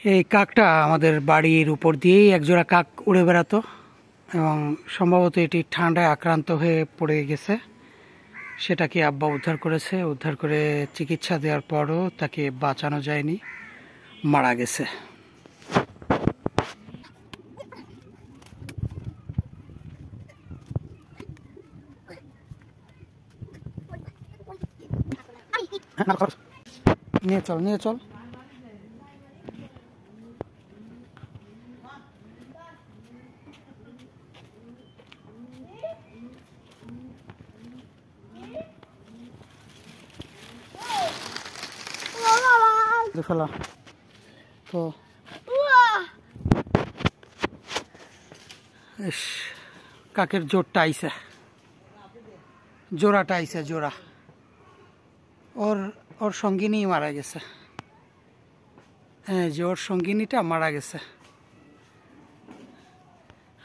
এই কাকটা আমাদের বাড়ির উপর দিয়েই একজোড়া কাক উড়ে বেড়াতো এবং সম্ভবত এটি ঠান্ডায় আক্রান্ত হয়ে পড়ে গেছে। সেটাকে আব্বা উদ্ধার করেছে। উদ্ধার করে চিকিৎসা দেওয়ার পরও তাকে বাঁচানো যায়নি, মারা গেছে। নিয়ে চল, নিয়ে চল। ফেলা তো কাকের জোরটা আইছে, জোড়াটা আইছে, জোড়া। ওর ওর সঙ্গিনী মারা গেছে। হ্যাঁ, যে ওর সঙ্গিনীটা মারা গেছে।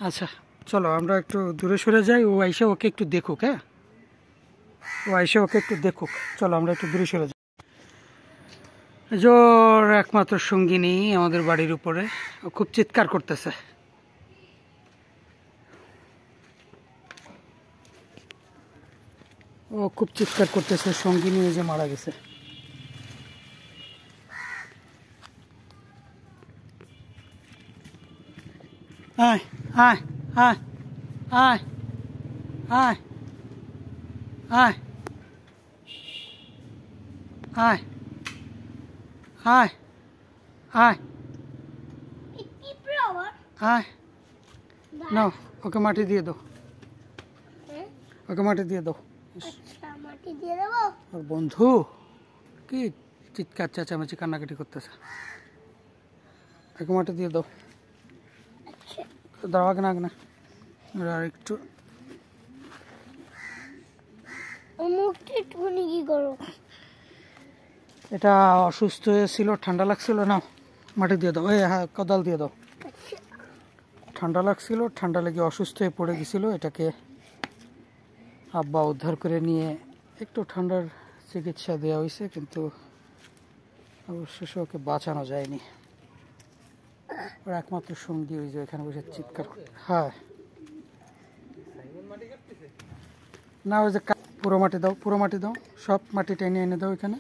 আচ্ছা চলো আমরা একটু দূরে সরে যাই, ও আইসে ওকে একটু দেখুক। হ্যাঁ, ও আইসে ওকে একটু দেখুক। চলো আমরা একটু দূরে সরে যাই। জোর একমাত্র সঙ্গিনী আমাদের বাড়ির উপরে, ও খুব চিৎকার করতেছে। ও খুব চিৎকার করতেছে, সঙ্গিনী যে মারা গেছে। আয় আয় আয় আয় আয় আয় আয় আয় আয় আয়। নাও, ওকে মাটি দিয়ে দাও, ওকে মাটি দিয়ে দাও। ওর বন্ধু কি চিৎকার চেঁচামেচি কান্নাকাটি করতেছে। ওকে মাটি দিয়ে দাও। দাঁড়াও, আগে না, আগে না, আর একটু এটা অসুস্থ হয়েছিল, ঠান্ডা লাগছিল। না, মাটি দিয়ে দাও। এই হ্যাঁ, কোদাল দিয়ে দাও। ঠান্ডা লাগছিল, ঠান্ডা লেগে অসুস্থ হয়ে পড়ে গেছিল। এটাকে আব্বা উদ্ধার করে নিয়ে একটু ঠান্ডার চিকিৎসা দেওয়া হয়েছে, কিন্তু অবশেষে ওকে বাঁচানো যায়নি। ওর একমাত্র সঙ্গী ওই যে এখানে বসে চিৎকার করতে। হ্যাঁ, না, ওই যে পুরো মাটি দাও, পুরো মাটি দাও, সব মাটি টেনে এনে দাও এখানে।